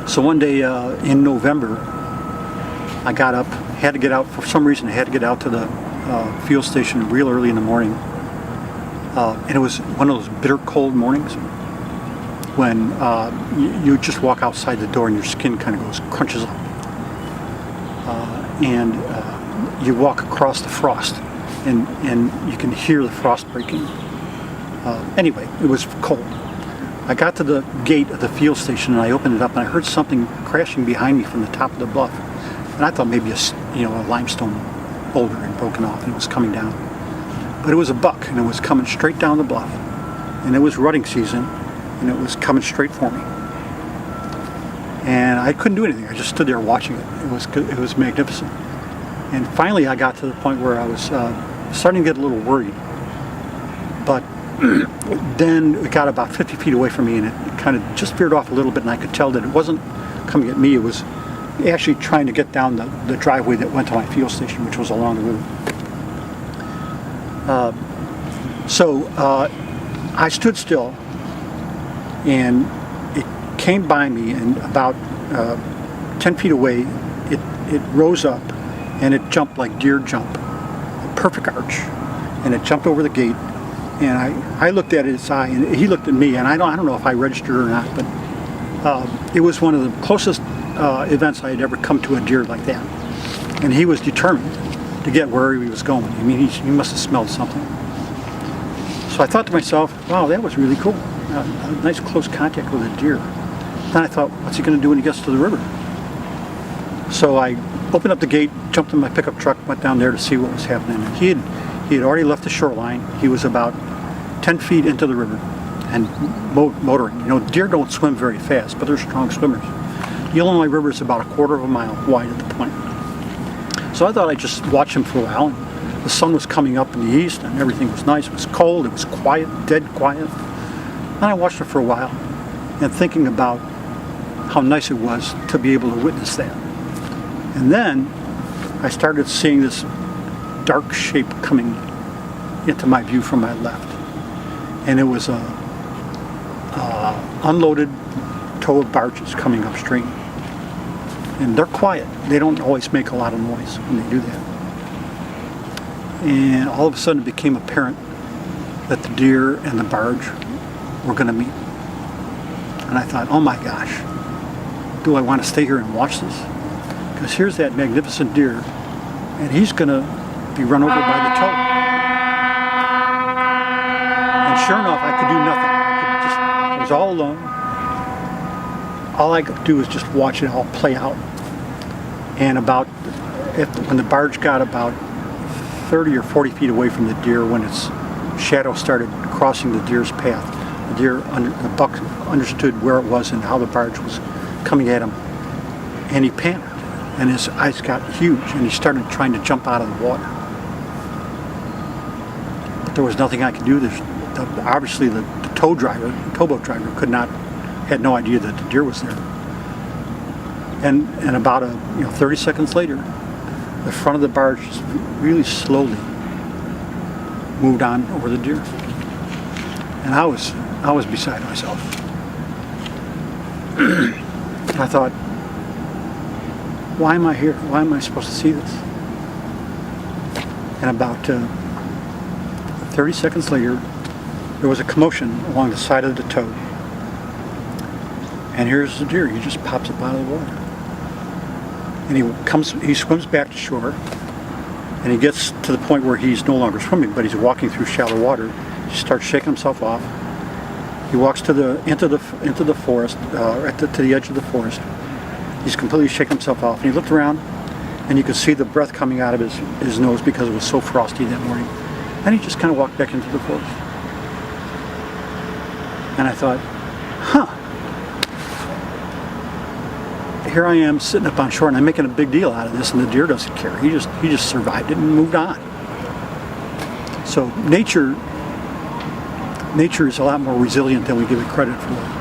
So one day in November, I got up, had to get out, for some reason I had to get out to the fuel station real early in the morning. And it was one of those bitter cold mornings when you just walk outside the door and your skin kind of crunches up. And you walk across the frost and you can hear the frost breaking. Anyway, it was cold. I got to the gate of the fuel station and I opened it up and I heard something crashing behind me from the top of the bluff. And I thought maybe a limestone boulder had broken off and it was coming down. But it was a buck and it was coming straight down the bluff. And it was rutting season and it was coming straight for me. And I couldn't do anything. I just stood there watching it. It was magnificent. And finally I got to the point where I was starting to get a little worried. But then it got about 50 feet away from me and it kind of just veered off a little bit and I could tell that it wasn't coming at me. It was actually trying to get down the driveway that went to my fuel station, which was along the river. So I stood still and it came by me and about 10 feet away it rose up and it jumped like deer jump, a perfect arch, and it jumped over the gate. And I looked at his eye, and he looked at me, and I don't know if I registered or not, but it was one of the closest events I had ever come to a deer like that. And he was determined to get where he was going. I mean, he must have smelled something. So I thought to myself, wow, that was really cool. A nice close contact with a deer. Then I thought, what's he going to do when he gets to the river? So I opened up the gate, jumped in my pickup truck, went down there to see what was happening. He had already left the shoreline. He was about 10 feet into the river and motoring. You know, deer don't swim very fast, but they're strong swimmers. The Illinois River is about a quarter of a mile wide at the point. So I thought I'd just watch him for a while. And the sun was coming up in the east and everything was nice. It was cold, it was quiet, dead quiet. And I watched it for a while and thinking about how nice it was to be able to witness that. And then I started seeing this dark shape coming into my view from my left. And it was a unloaded tow of barges coming upstream. And they're quiet. They don't always make a lot of noise when they do that. And all of a sudden it became apparent that the deer and the barge were going to meet. And I thought, oh my gosh, do I want to stay here and watch this? Because here's that magnificent deer, and he's going to be run over by the tow. And sure enough, I could do nothing. I was all alone. All I could do was just watch it all play out. And when the barge got about 30 or 40 feet away from the deer, when its shadow started crossing the deer's path, the buck understood where it was and how the barge was coming at him. And he panicked. And his eyes got huge, and he started trying to jump out of the water. But there was nothing I could do. Obviously, the towboat driver had no idea that the deer was there. And about 30 seconds later, the front of the barge just really slowly moved on over the deer. And I was beside myself. I thought, why am I here? Why am I supposed to see this? And about 30 seconds later, there was a commotion along the side of the tow. And here's the deer. He just pops up out of the water. And he swims back to shore, and he gets to the point where he's no longer swimming, but he's walking through shallow water. He starts shaking himself off. He walks into the forest, to the edge of the forest. He's completely shaken himself off, and he looked around, and you could see the breath coming out of his nose because it was so frosty that morning. And he just kind of walked back into the forest. And I thought, here I am sitting up on shore, and I'm making a big deal out of this, and the deer doesn't care. He just survived it and moved on. So nature is a lot more resilient than we give it credit for.